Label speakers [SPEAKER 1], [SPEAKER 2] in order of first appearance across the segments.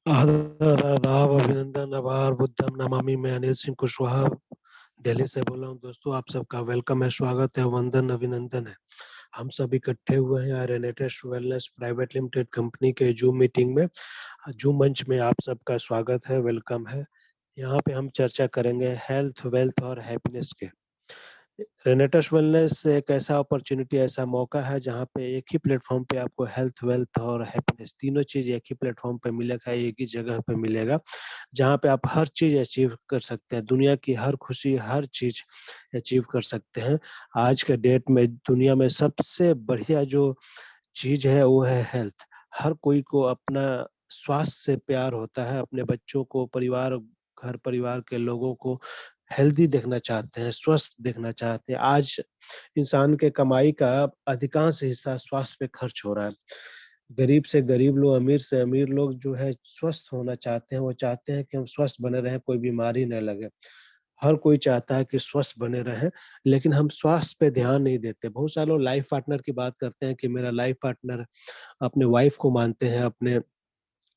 [SPEAKER 1] आदर आदाब अभिनंदन आभार बुद्धम नमामि। मैं अनिल सिंह कुशवाहा दिल्ली से बोल रहा हूँ। दोस्तों, आप सबका वेलकम है, स्वागत है, वंदन अभिनंदन है। हम सब इकट्ठे हुए हैं रेनेटेस वेलनेस प्राइवेट लिमिटेड कंपनी के जूम मीटिंग में। जूम मंच में आप सबका स्वागत है, वेलकम है। यहाँ पे हम चर्चा करेंगे हेल्थ, वेल्थ और हैप्पीनेस के। रेनेटस वेलनेस एक ऐसा अपॉर्चुनिटी, ऐसा मौका है जहाँ पे एक ही प्लेटफॉर्म पे आपको हेल्थ, वेल्थ और हैप्पीनेस तीनों चीज एक ही प्लेटफॉर्म पे मिलेगा, एक ही जगह पे मिलेगा, जहाँ पे आप हर चीज अचीव कर सकते हैं। दुनिया की हर खुशी, हर चीज अचीव कर सकते हैं। आज के डेट में दुनिया में सबसे बढ़िया जो चीज है वो है हेल्थ। हर कोई को अपना स्वास्थ्य से प्यार होता है, अपने बच्चों को, परिवार, घर परिवार के लोगों को हेल्दी देखना चाहते हैं, स्वस्थ देखना चाहते हैं। आज इंसान के कमाई का अधिकांश हिस्सा स्वास्थ्य पे खर्च हो रहा है। गरीब से गरीब लोग, अमीर से अमीर लोग जो है स्वस्थ होना चाहते हैं। वो चाहते हैं कि हम स्वस्थ बने रहें, कोई बीमारी न लगे। हर कोई चाहता है कि स्वस्थ बने रहें, लेकिन हम स्वास्थ्य पे ध्यान नहीं देते। बहुत सारे लोग लाइफ पार्टनर की बात करते हैं कि मेरा लाइफ पार्टनर, अपने वाइफ को मानते हैं, अपने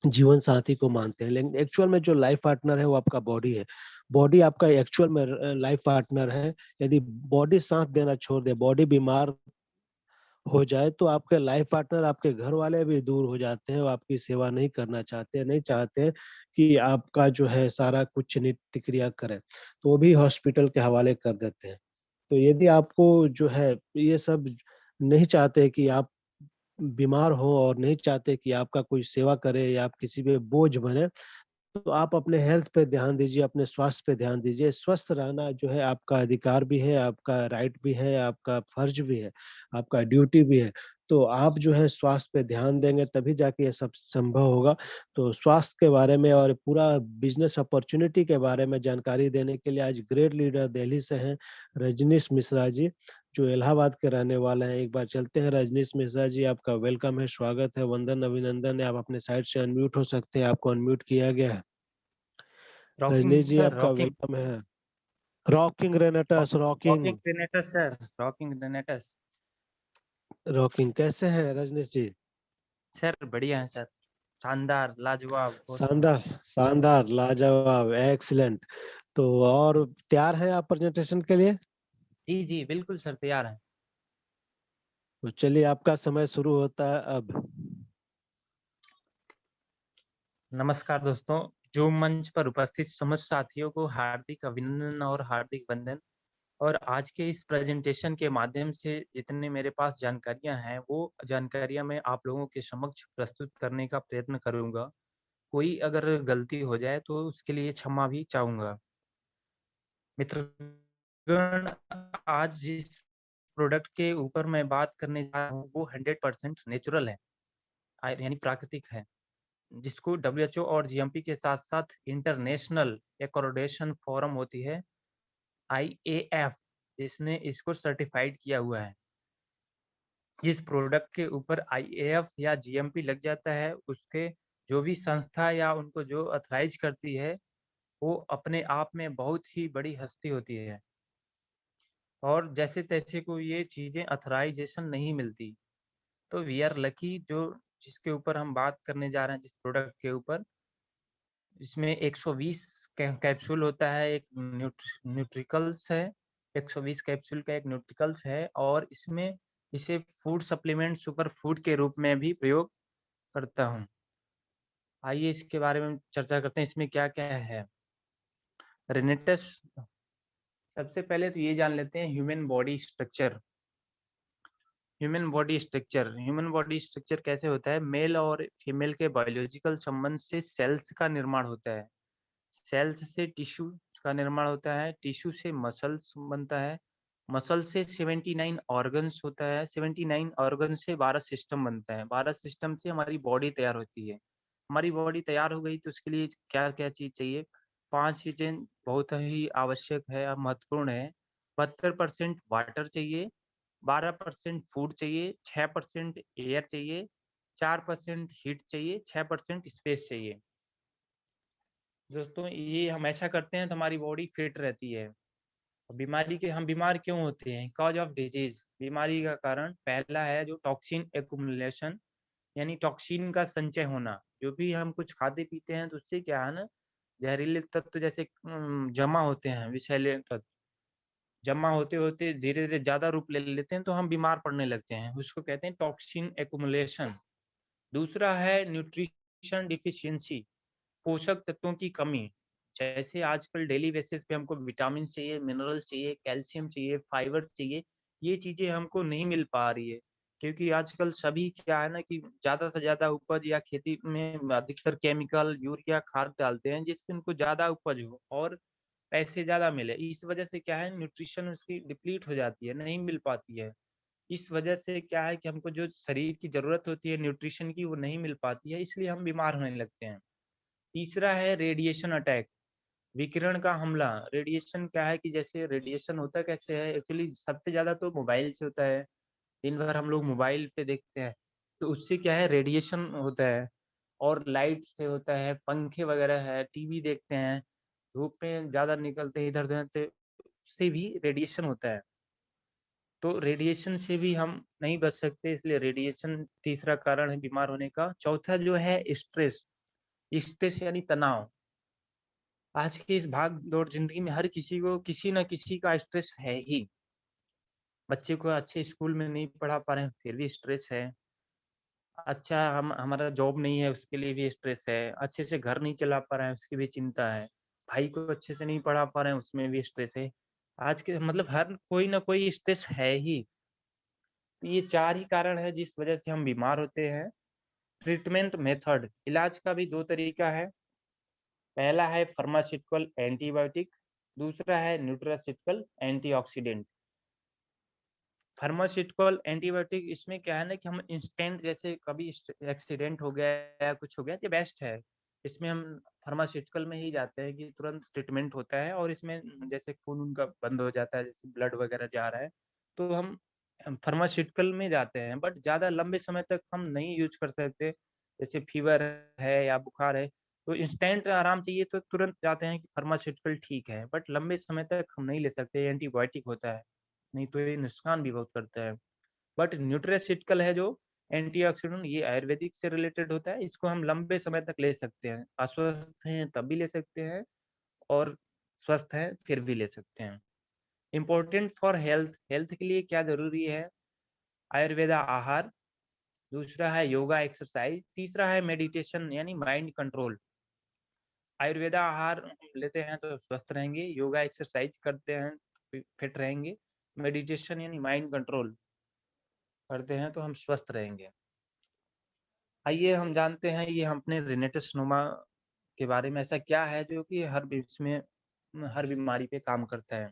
[SPEAKER 1] जीवन साथी को मानते हैं, लेकिन एक्चुअल में जो लाइफ पार्टनर है वो आपका बॉडी है। बॉडी आपका एक्चुअल में लाइफ पार्टनर है। यदि बॉडी साथ देना छोड़ दे, बॉडी बीमार हो जाए, तो आपके लाइफ पार्टनर, आपके घर वाले भी दूर हो जाते हैं। वो आपकी सेवा नहीं करना चाहते, नहीं चाहते कि आपका जो है सारा कुछ नित्य क्रिया करें, तो वो भी हॉस्पिटल के हवाले कर देते हैं। तो यदि आपको जो है ये सब नहीं चाहते कि आप बीमार हो और नहीं चाहते कि आपका कोई सेवा करे या आप किसी पे बोझ बने, तो आप अपने हेल्थ पे ध्यान दीजिए, अपने स्वास्थ्य पे ध्यान दीजिए। स्वस्थ रहना जो है आपका अधिकार भी है, आपका राइट भी है, आपका फर्ज भी है, आपका ड्यूटी भी है। तो आप जो है स्वास्थ्य पे ध्यान देंगे तभी जाके ये सब संभव होगा। तो स्वास्थ्य के बारे में और पूरा बिजनेस अपॉर्चुनिटी के बारे में जानकारी देने के लिए आज ग्रेट लीडर दिल्ली से हैं, रजनीश मिश्रा जी, जो इलाहाबाद के रहने वाले हैं। एक बार चलते हैं रजनीश मिश्रा जी, आपका वेलकम है, स्वागत है, वंदन अभिनंदन है। आप अपने साइड से अनम्यूट हो सकते हैं, आपको अनम्यूट किया गया है। रजनीश
[SPEAKER 2] रॉकिंग
[SPEAKER 1] जी,
[SPEAKER 2] सर,
[SPEAKER 1] आपका
[SPEAKER 2] रॉकिंग
[SPEAKER 1] वेलकम है। Rocking Renatus,
[SPEAKER 2] rocking
[SPEAKER 1] rocking.
[SPEAKER 2] Renatus sir, rocking Renatus.
[SPEAKER 1] Rocking कैसे हैं रजनीश जी?
[SPEAKER 2] सर बढ़िया है सर, शानदार, लाजवाब, ऑसम।
[SPEAKER 1] शानदार, शानदार, लाजवाब, एक्सीलेंट। तो और तैयार हैं आप प्रेजेंटेशन के लिए?
[SPEAKER 2] जी जी बिल्कुल सर, तैयार हैं।
[SPEAKER 1] तो चलिए, आपका समय शुरू होता है अब।
[SPEAKER 2] नमस्कार दोस्तों, जूम मंच पर उपस्थित समस्त साथियों को हार्दिक अभिनंदन और हार्दिक वंदन। और आज के इस प्रेजेंटेशन के माध्यम से जितने मेरे पास जानकारियां हैं, वो जानकारियां मैं आप लोगों के समक्ष प्रस्तुत करने का प्रयत्न करूंगा। कोई अगर गलती हो जाए तो उसके लिए क्षमा भी चाहूंगा। मित्रगण, आज जिस प्रोडक्ट के ऊपर मैं बात करने जा रहा हूँ वो 100% नेचुरल है, यानी प्राकृतिक है, जिसको डब्ल्यूएचओ और जीएमपी के साथ साथ इंटरनेशनल एक्रेडिटेशन फोरम होती है, आईएएफ, जिसने इसको सर्टिफाइड किया हुआ है। जिस प्रोडक्ट के ऊपर आईएएफ या जीएमपी लग जाता है, उसके जो भी संस्था या उनको जो अथराइज करती है, वो अपने आप में बहुत ही बड़ी हस्ती होती है और जैसे तैसे को ये चीज़ें अथराइजेशन नहीं मिलती। तो वी आर लकी, जो जिसके ऊपर हम बात करने जा रहे हैं, जिस प्रोडक्ट के ऊपर, इसमें 120 कैप्सूल होता है, एक न्यूट्रिकल्स है, 120 कैप्सूल का एक न्यूट्रिकल्स है, और इसमें इसे फूड सप्लीमेंट सुपर फूड के रूप में भी प्रयोग करता हूँ। आइए इसके बारे में चर्चा करते हैं, इसमें क्या क्या है। रेनेटस, सबसे पहले तो ये जान लेते हैं human body structure. Human body structure कैसे होता है? मेल और फीमेल के बायोलॉजिकल संबंध से सेल्स का निर्माण होता है, सेल्स से टिश्यू का निर्माण होता है, टिश्यू से मसल्स बनता है, मसल से 79 ऑर्गन्स होता है, 79 ऑर्गन से 12 सिस्टम बनता है, 12 सिस्टम से हमारी बॉडी तैयार होती है। हमारी बॉडी तैयार हो गई तो उसके लिए क्या क्या चीज़ चाहिए? 5 चीज़ें बहुत ही आवश्यक है और महत्वपूर्ण है। 72% वाटर चाहिए, 12% फूड चाहिए, 6% एयर चाहिए, 4% हीट चाहिए, 6% स्पेस चाहिए। दोस्तों, ये हम ऐसा करते हैं तो हमारी बॉडी फिट रहती है। बीमारी के हम बीमार क्यों होते हैं? कॉज ऑफ डिजीज, बीमारी का कारण पहला है जो टॉक्सिन एक्युमुलेशन, यानी टॉक्सिन का संचय होना, जो भी हम कुछ खाते पीते हैं तो उससे क्या है ना, जहरीले तत्व जैसे जमा होते हैं, विषैले तत्व जमा होते-होते धीरे-धीरे ज़्यादा रूप ले लेते हैं तो हम बीमार पड़ने लगते हैं। उसको कहते हैं टॉक्सिन एक्युमुलेशन। दूसरा है न्यूट्रिशन डिफिशियंसी, पोषक तत्वों की कमी। जैसे आजकल डेली बेसिस पे हमको विटामिन चाहिए, मिनरल्स चाहिए, कैल्शियम चाहिए, फाइबर चाहिए, ये चीज़ें हमको नहीं मिल पा रही है। क्योंकि आजकल सभी क्या है ना कि ज़्यादा से ज़्यादा उपज या खेती में अधिकतर केमिकल, यूरिया खाद डालते हैं जिससे उनको ज़्यादा उपज हो और पैसे ज़्यादा मिले। इस वजह से क्या है, न्यूट्रिशन उसकी डिप्लीट हो जाती है, नहीं मिल पाती है। इस वजह से क्या है कि हमको जो शरीर की ज़रूरत होती है न्यूट्रिशन की वो नहीं मिल पाती है, इसलिए हम बीमार होने लगते हैं। तीसरा है रेडिएशन अटैक, विकिरण का हमला। रेडिएशन क्या है कि जैसे रेडिएशन होता कैसे है, एक्चुअली सबसे ज़्यादा तो मोबाइल से होता है। दिन भर हम लोग मोबाइल पे देखते हैं, तो उससे क्या है रेडिएशन होता है और लाइट से होता है, पंखे वगैरह है, टीवी देखते हैं, धूप में ज़्यादा निकलते हैं इधर-उधर तो उससे भी रेडिएशन होता है। तो रेडिएशन से भी हम नहीं बच सकते, इसलिए रेडिएशन तीसरा कारण है बीमार होने का। चौथा जो है स्ट्रेस, स्ट्रेस यानी तनाव। आज की इस भाग-दौड़ ज़िंदगी में हर किसी को किसी न किसी का स्ट्रेस है ही। बच्चे को अच्छे स्कूल में नहीं पढ़ा पा रहे हैं, फिर भी स्ट्रेस है। अच्छा हम हमारा जॉब नहीं है, उसके लिए भी स्ट्रेस है। अच्छे से घर नहीं चला पा रहे हैं, उसकी भी चिंता है। भाई को अच्छे से नहीं पढ़ा पा रहे हैं, उसमें भी स्ट्रेस है। आज के मतलब हर कोई न कोई स्ट्रेस है ही। तो ये 4 ही कारण है जिस वजह से हम बीमार होते हैं। ट्रीटमेंट मेथड, इलाज का भी 2 तरीका है। पहला है फार्मास्यूटिकल एंटीबायोटिक, दूसरा है न्यूट्रास्यूटिकल एंटीऑक्सीडेंट। फार्मास्यूटिकल एंटीबायोटिक इसमें क्या है ना कि हम इंस्टेंट जैसे कभी एक्सीडेंट हो गया या कुछ हो गया तो बेस्ट है। इसमें हम फार्मास्यूटिकल में ही जाते हैं कि तुरंत ट्रीटमेंट होता है और इसमें जैसे खून उनका बंद हो जाता है, जैसे ब्लड वगैरह जा रहा है, तो हम फार्मास्यूटिकल में जाते हैं, बट ज़्यादा लंबे समय तक हम नहीं यूज़ कर सकते। जैसे फ़ीवर है या बुखार है, तो इंस्टेंट आराम चाहिए तो तुरंत जाते हैं कि फार्मास्यूटिकल ठीक है, बट लंबे समय तक हम नहीं ले सकते, एंटीबायोटिक होता है। नहीं तो ये नुकसान भी बहुत करता है। बट न्यूट्रास्यूटिकल है जो एंटीऑक्सीडेंट, ये आयुर्वेदिक से रिलेटेड होता है, इसको हम लंबे समय तक ले सकते हैं। अस्वस्थ हैं तब भी ले सकते हैं और स्वस्थ हैं फिर भी ले सकते हैं। इम्पोर्टेंट फॉर हेल्थ, हेल्थ के लिए क्या ज़रूरी है? आयुर्वेदा आहार, दूसरा है योगा एक्सरसाइज, तीसरा है मेडिटेशन यानी माइंड कंट्रोल। आयुर्वेदा आहार लेते हैं तो स्वस्थ रहेंगे, योगा एक्सरसाइज करते हैं फिट रहेंगे, मेडिटेशन यानी माइंड कंट्रोल करते हैं तो हम स्वस्थ रहेंगे। आइए हम जानते हैं ये हम अपने रिनेटस नोमा के बारे में, ऐसा क्या है जो कि हर बीमारी पे काम करता है।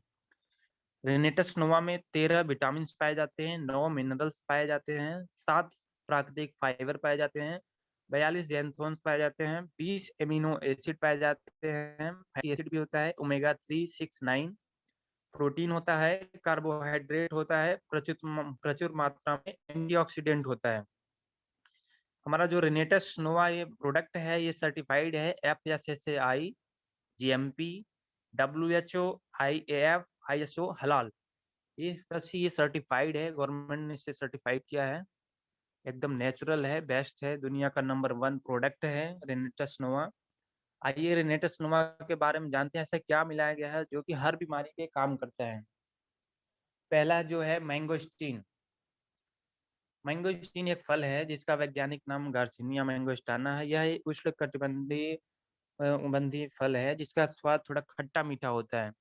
[SPEAKER 2] रिनेटस नोवा में 13 विटामिन्स पाए जाते हैं, 9 मिनरल्स पाए जाते हैं, 7 प्राकृतिक फाइबर पाए जाते हैं, 42 ज़ैंथोन्स पाए जाते हैं, 20 एमिनो एसिड पाए जाते हैं, फैटी एसिड भी होता है, ओमेगा 3, 6, 9 प्रोटीन होता है, कार्बोहाइड्रेट होता है, प्रचुर मात्रा में एंटीऑक्सीडेंट होता है। हमारा जो रेनेटस नोवा ये प्रोडक्ट है, ये सर्टिफाइड है FSSAI, GMP, WHO, IAF, ISO, हलाल। ये अच्छी ये सर्टिफाइड है, गवर्नमेंट ने इसे सर्टिफाइड किया है। एकदम नेचुरल है, बेस्ट है, दुनिया का नंबर 1 प्रोडक्ट है रेनेटस नोवा। आइए रेनेटस नोवा के बारे में जानते हैं, ऐसा क्या मिलाया गया है जो कि हर बीमारी पे काम करता है। पहला जो है मैंगोस्टीन। मैंगोस्टीन एक फल है जिसका वैज्ञानिक नाम गार्सिनिया मैंगोस्टाना है। यह एक उष्णकटिबंधीय बंधीय फल है जिसका स्वाद थोड़ा खट्टा-मीठा होता है।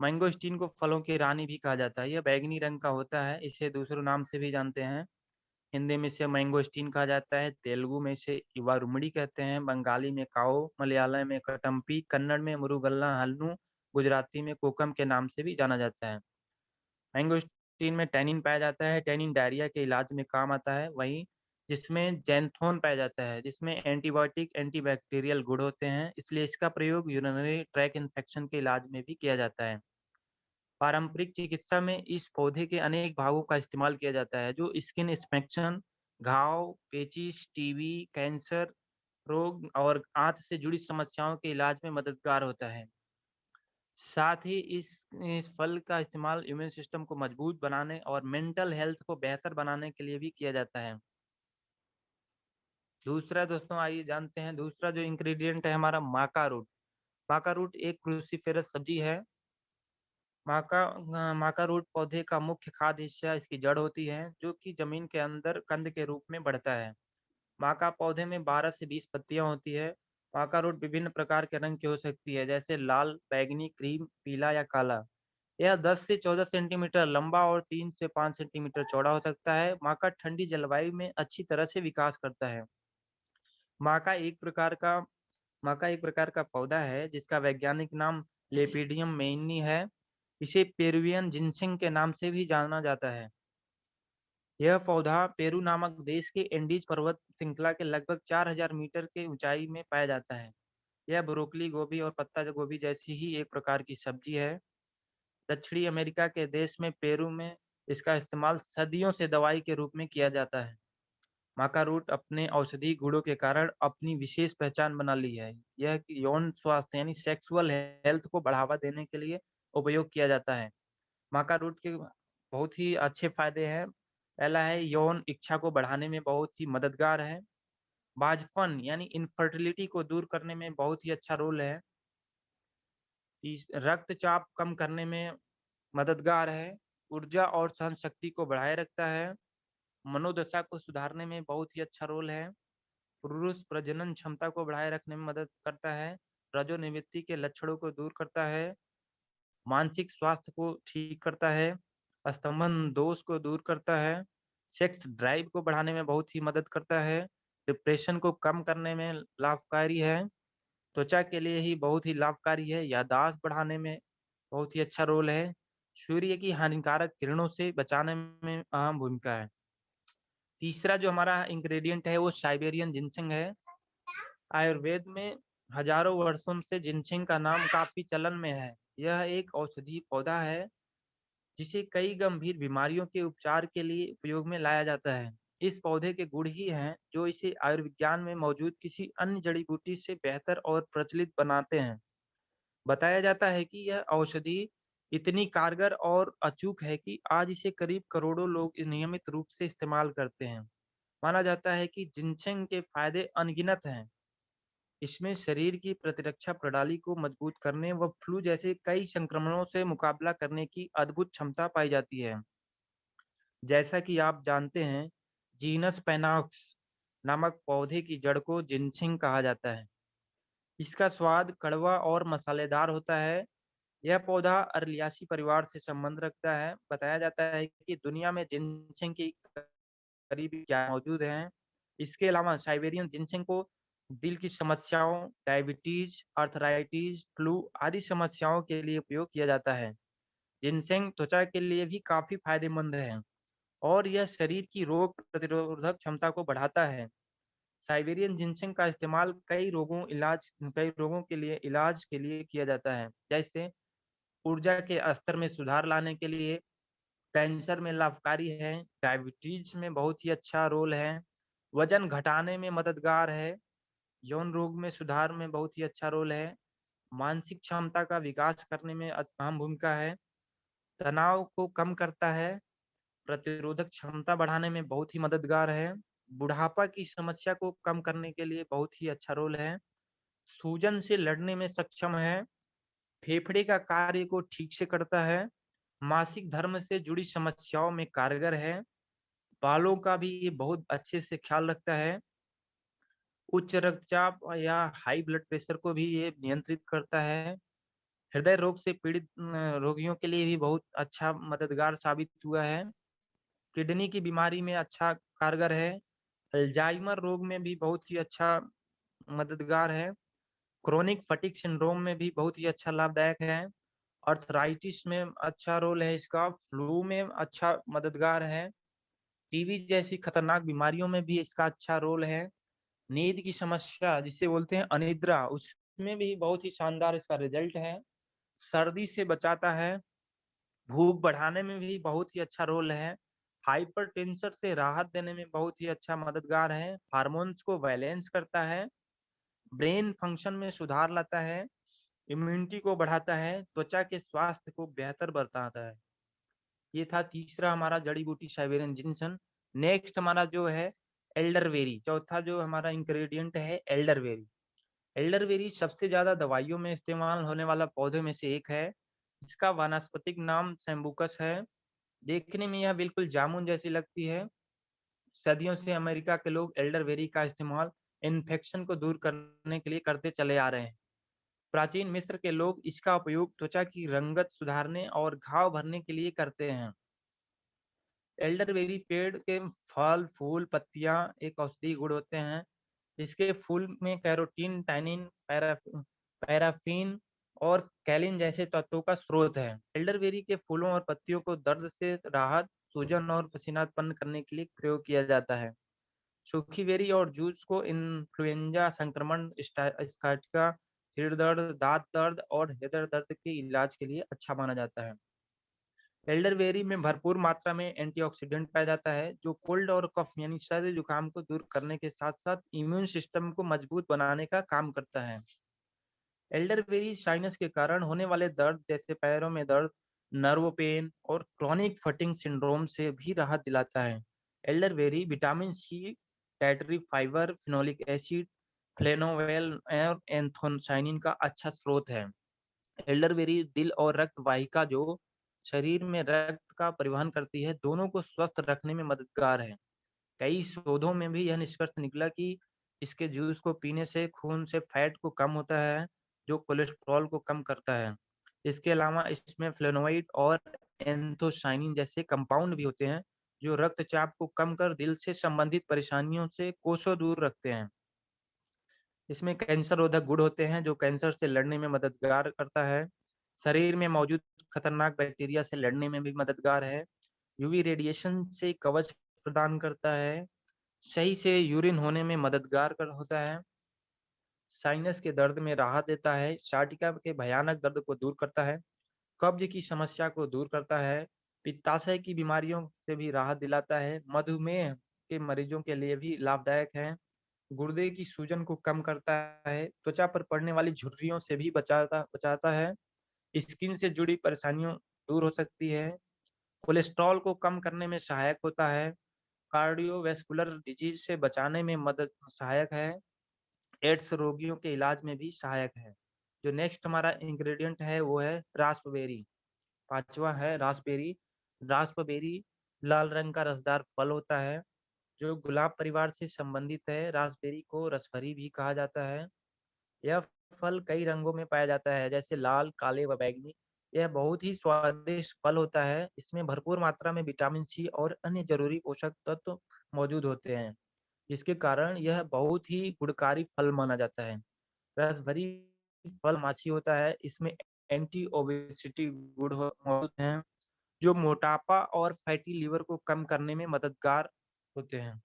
[SPEAKER 2] मैंगोस्टीन को फलों की रानी भी कहा जाता है। यह बैंगनी रंग का होता है, इसे दूसरे नाम से भी जानते हैं। हिंदी में इसे मैंगोस्टीन कहा जाता है, तेलुगु में इसे इवारुमड़ी कहते हैं, बंगाली में काओ, मलयालम में कटम्पी, कन्नड़ में मुरुगल्ला हल्नू, गुजराती में कोकम के नाम से भी जाना जाता है। मैंगोस्टीन में टैनिन पाया जाता है, टैनिन डायरिया के इलाज में काम आता है। वहीं जिसमें ज़ैंथोन पाया जाता है, जिसमें एंटीबायोटिक, एंटीबैक्टीरियल गुण होते हैं, इसलिए इसका प्रयोग यूरिनरी ट्रैक इन्फेक्शन के इलाज में भी किया जाता है। पारंपरिक चिकित्सा में इस पौधे के अनेक भागों का इस्तेमाल किया जाता है, जो स्किन इन्फेक्शन, घाव, पेचिश, टीबी, कैंसर रोग और आंत से जुड़ी समस्याओं के इलाज में मददगार होता है। साथ ही इस फल का इस्तेमाल इम्यून सिस्टम को मजबूत बनाने और मेंटल हेल्थ को बेहतर बनाने के लिए भी किया जाता है। दूसरा दोस्तों आइए जानते हैं, दूसरा जो इंग्रेडिएंट है हमारा माका रूट। माका रूट एक क्रूसीफेरस सब्जी है। माका रूट पौधे का मुख्य खाद्य हिस्सा इसकी जड़ होती है, जो कि जमीन के अंदर कंद के रूप में बढ़ता है। माका पौधे में 12 से 20 पत्तियां होती है। माका रूट विभिन्न प्रकार के रंग की हो सकती है, जैसे लाल, बैंगनी, क्रीम, पीला या काला। यह 10 से 14 सेंटीमीटर लंबा और 3 से 5 सेंटीमीटर चौड़ा हो सकता है। माका ठंडी जलवायु में अच्छी तरह से विकास करता है। माका एक प्रकार का माका एक प्रकार का पौधा है जिसका वैज्ञानिक नाम लेपिडियम मेइनी है। इसे पेरुवियन जिनसिंग के नाम से भी जाना जाता है। यह पौधा पेरू नामक देश के एंडीज पर्वत श्रृंखला के लगभग 4000 मीटर के ऊंचाई में पाया जाता है। यह ब्रोकली गोभी और पत्ता गोभी जैसी ही एक प्रकार की सब्जी है। दक्षिणी अमेरिका के देश में पेरू में इसका इस्तेमाल सदियों से दवाई के रूप में किया जाता है। माका रूट अपने औषधीय गुणों के कारण अपनी विशेष पहचान बना ली है। यह यौन स्वास्थ्य यानी सेक्सुअल हेल्थ को बढ़ावा देने के लिए उपयोग किया जाता है। माका रूट के बहुत ही अच्छे फायदे हैं। पहला है यौन इच्छा को बढ़ाने में बहुत ही मददगार है। बांझपन यानी इनफर्टिलिटी को दूर करने में बहुत ही अच्छा रोल है। रक्तचाप कम करने में मददगार है। ऊर्जा और सहन शक्ति को बढ़ाए रखता है। मनोदशा को सुधारने में बहुत ही अच्छा रोल है। पुरुष प्रजनन क्षमता को बढ़ाए रखने में मदद करता है। रजोनिवृत्ति के लक्षणों को दूर करता है। मानसिक स्वास्थ्य को ठीक करता है। स्तंभन दोष को दूर करता है। सेक्स ड्राइव को बढ़ाने में बहुत ही मदद करता है। डिप्रेशन को कम करने में लाभकारी है। त्वचा के लिए ही बहुत ही लाभकारी है। याददाश्त बढ़ाने में बहुत ही अच्छा रोल है। सूर्य की हानिकारक किरणों से बचाने में अहम भूमिका है। तीसरा जो हमारा इंग्रेडिएंट है वो साइबेरियन जिनसिंग है। आयुर्वेद में हजारों वर्षों से जिनसिंग का नाम काफी चलन में है। यह एक औषधीय पौधा है जिसे कई गंभीर बीमारियों के उपचार के लिए उपयोग में लाया जाता है। इस पौधे के गुण ही हैं जो इसे आयुर्विज्ञान में मौजूद किसी अन्य जड़ी बूटी से बेहतर और प्रचलित बनाते हैं। बताया जाता है कि यह औषधि इतनी कारगर और अचूक है कि आज इसे करीब करोड़ों लोग नियमित रूप से इस्तेमाल करते हैं। माना जाता है कि जिनसेंग के फायदे अनगिनत हैं। इसमें शरीर की प्रतिरक्षा प्रणाली को मजबूत करने व फ्लू जैसे कई संक्रमणों से मुकाबला करने की अद्भुत क्षमता पाई जाती है। जैसा कि आप जानते हैं, जीनस पैनॉक्स नामक पौधे की जड़ को जिनसिंग कहा जाता है। इसका स्वाद कड़वा और मसालेदार होता है। यह पौधा अरलियासी परिवार से संबंध रखता है। बताया जाता है कि दुनिया में जिनसेंग की करीब क्या मौजूद हैं। इसके अलावा साइबेरियन जिनसेंग को दिल की समस्याओं, डायबिटीज, आर्थराइटिस, फ्लू आदि समस्याओं के लिए उपयोग किया जाता है। जिनसेंग त्वचा के लिए भी काफी फायदेमंद है और यह शरीर की रोग प्रतिरोधक क्षमता को बढ़ाता है। साइबेरियन जिनसेंग का इस्तेमाल कई रोगों के लिए इलाज के लिए किया जाता है, जैसे ऊर्जा के स्तर में सुधार लाने के लिए, कैंसर में लाभकारी है, डायबिटीज में बहुत ही अच्छा रोल है, वजन घटाने में मददगार है, यौन रोग में सुधार में बहुत ही अच्छा रोल है, मानसिक क्षमता का विकास करने में अहम भूमिका है, तनाव को कम करता है, प्रतिरोधक क्षमता बढ़ाने में बहुत ही मददगार है, बुढ़ापा की समस्या को कम करने के लिए बहुत ही अच्छा रोल है, सूजन से लड़ने में सक्षम है, फेफड़े का कार्य को ठीक से करता है, मासिक धर्म से जुड़ी समस्याओं में कारगर है, बालों का भी ये बहुत अच्छे से ख्याल रखता है, उच्च रक्तचाप या हाई ब्लड प्रेशर को भी ये नियंत्रित करता है, हृदय रोग से पीड़ित रोगियों के लिए भी बहुत अच्छा मददगार साबित हुआ है, किडनी की बीमारी में अच्छा कारगर है, अल्जाइमर रोग में भी बहुत ही अच्छा मददगार है, क्रोनिक फटीग सिंड्रोम में भी बहुत ही अच्छा लाभदायक है, अर्थराइटिस में अच्छा रोल है इसका, फ्लू में अच्छा मददगार है, टीबी जैसी खतरनाक बीमारियों में भी इसका अच्छा रोल है, नींद की समस्या जिसे बोलते हैं अनिद्रा, उसमें भी बहुत ही शानदार इसका रिजल्ट है, सर्दी से बचाता है, भूख बढ़ाने में भी बहुत ही अच्छा रोल है, हाइपरटेंशन से राहत देने में बहुत ही अच्छा मददगार है, हार्मोन्स को बैलेंस करता है, ब्रेन फंक्शन में सुधार लाता है, इम्यूनिटी को बढ़ाता है, त्वचा के स्वास्थ्य को बेहतर बताता है। ये था तीसरा हमारा जड़ी बूटी साइबेरियन जिनसन। नेक्स्ट हमारा जो है एल्डरवेरी, चौथा जो हमारा इंग्रेडिएंट है एल्डरवेरी। एल्डरवेरी सबसे ज़्यादा दवाइयों में इस्तेमाल होने वाला पौधे में से एक है, जिसका वानस्पतिक नाम सैम्बुकस है। देखने में यह बिल्कुल जामुन जैसी लगती है। सदियों से अमेरिका के लोग एल्डरवेरी का इस्तेमाल इन्फेक्शन को दूर करने के लिए करते चले आ रहे हैं। प्राचीन मिस्र के लोग इसका उपयोग त्वचा की रंगत सुधारने और घाव भरने के लिए करते हैं। एल्डरवेरी पेड़ के फल, फूल, पत्तियां एक औषधीय गुण होते हैं। इसके फूल में कैरोटीन, टैनिन, पैराफिन और कैलिन जैसे तत्वों का स्रोत है। एल्डरवेरी के फूलों और पत्तियों को दर्द से राहत, सूजन और पसीना उत्पन्न करने के लिए प्रयोग किया जाता है। सूखी बेरी और जूस को इन्फ्लुएंजा संक्रमण, स्काटिका, सिर दर्द, दांत दर्द और हृदय दर्द के इलाज के लिए अच्छा माना जाता है। एल्डरबेरी में भरपूर मात्रा में एंटीऑक्सीडेंट पाया जाता है, जो कोल्ड और कफ यानी सर्दी जुकाम को दूर करने के साथ साथ इम्यून सिस्टम को मजबूत बनाने का काम करता है। एल्डरबेरी साइनस के कारण होने वाले दर्द जैसे पैरों में दर्द, नर्व पेन और क्रॉनिक फटिंग सिंड्रोम से भी राहत दिलाता है। Elderberry vitamin C, dietary fibre, phenolic acid, flavonol और एंथोसाइनिन का अच्छा स्रोत है। एल्डरबेरी दिल और रक्त वाहिका जो शरीर में रक्त का परिवहन करती है, दोनों को स्वस्थ रखने में मददगार है। कई शोधों में भी यह निष्कर्ष निकला कि इसके जूस को पीने से खून से फैट को कम होता है, जो कोलेस्ट्रॉल को कम करता है। इसके अलावा इसमें फ्लेवोनोइड और एंथोसाइनिन जैसे कंपाउंड भी होते हैं, जो रक्तचाप को कम कर दिल से संबंधित परेशानियों से कोसों दूर रखते हैं। इसमें कैंसर रोधक गुण होते हैं, जो कैंसर से लड़ने में मददगार करता है। शरीर में मौजूद खतरनाक बैक्टीरिया से लड़ने में भी मददगार है। यूवी रेडिएशन से कवच प्रदान करता है। सही से यूरिन होने में मददगार कर होता है। साइनस के दर्द में राहत देता है। साटिका के भयानक दर्द को दूर करता है। कब्ज की समस्या को दूर करता है। पित्ताशय की बीमारियों से भी राहत दिलाता है। मधुमेह के मरीजों के लिए भी लाभदायक है। गुर्दे की सूजन को कम करता है। त्वचा पर पड़ने वाली झुर्रियों से भी बचाता बचाता है। स्किन से जुड़ी परेशानियों दूर हो सकती है। कोलेस्ट्रॉल को कम करने में सहायक होता है। कार्डियोवैस्कुलर डिजीज से बचाने में मदद सहायक है। एड्स रोगियों के इलाज में भी सहायक है। जो नेक्स्ट हमारा इंग्रेडिएंट है वो है रास्पबेरी। पांचवा है रास्पबेरी। रास्पबेरी लाल रंग का रसदार फल होता है, जो गुलाब परिवार से संबंधित है। रास्पबेरी को रसभरी भी कहा जाता है। यह फल कई रंगों में पाया जाता है, जैसे लाल, काले व बैंगनी। यह बहुत ही स्वादिष्ट फल होता है। इसमें भरपूर मात्रा में विटामिन सी और अन्य जरूरी पोषक तत्व मौजूद होते हैं, जिसके कारण यह बहुत ही गुणकारी फल माना जाता है। रसभरी फल माछी होता है। इसमें एंटी ओबेसिटी गुण मौजूद हैं, जो मोटापा और फैटी लीवर को कम करने में मददगार होते हैं।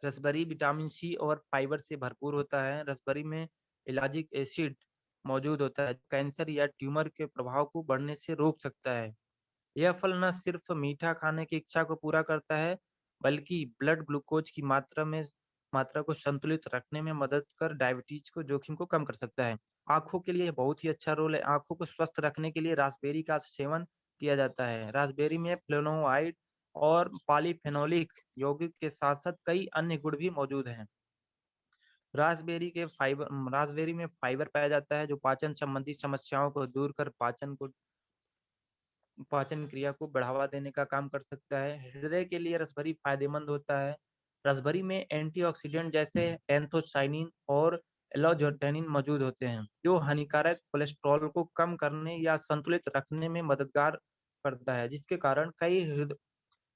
[SPEAKER 2] रसभरी विटामिन सी और फाइबर से भरपूर होता है। रसभरी में इलाजिक एसिड मौजूद होता है, कैंसर या ट्यूमर के प्रभाव को बढ़ने से रोक सकता है। यह फल न सिर्फ मीठा खाने की इच्छा को पूरा करता है, बल्कि ब्लड ग्लूकोज की मात्रा को संतुलित रखने में मदद कर डायबिटीज को जोखिम को कम कर सकता है। आँखों के लिए बहुत ही अच्छा रोल है। आँखों को स्वस्थ रखने के लिए रास्पबेरी का सेवन किया जाता है। रास्पबेरी में फ्लेवोनोइड और पॉलीफेनोलिक यौगिक के साथ-साथ कई अन्य गुण भी मौजूद हैं। रास्पबेरी में फाइबर पाया जाता है, जो पाचन संबंधी समस्याओं को दूर कर पाचन क्रिया को बढ़ावा देने का काम कर सकता है। हृदय के लिए रसभरी फायदेमंद होता है। रसभरी में एंटीऑक्सीडेंट जैसे एंथोसाइनिन और एलोजोटेनिन मौजूद होते हैं, जो हानिकारक कोलेस्ट्रॉल को कम करने या संतुलित रखने में मददगार करता है, जिसके कारण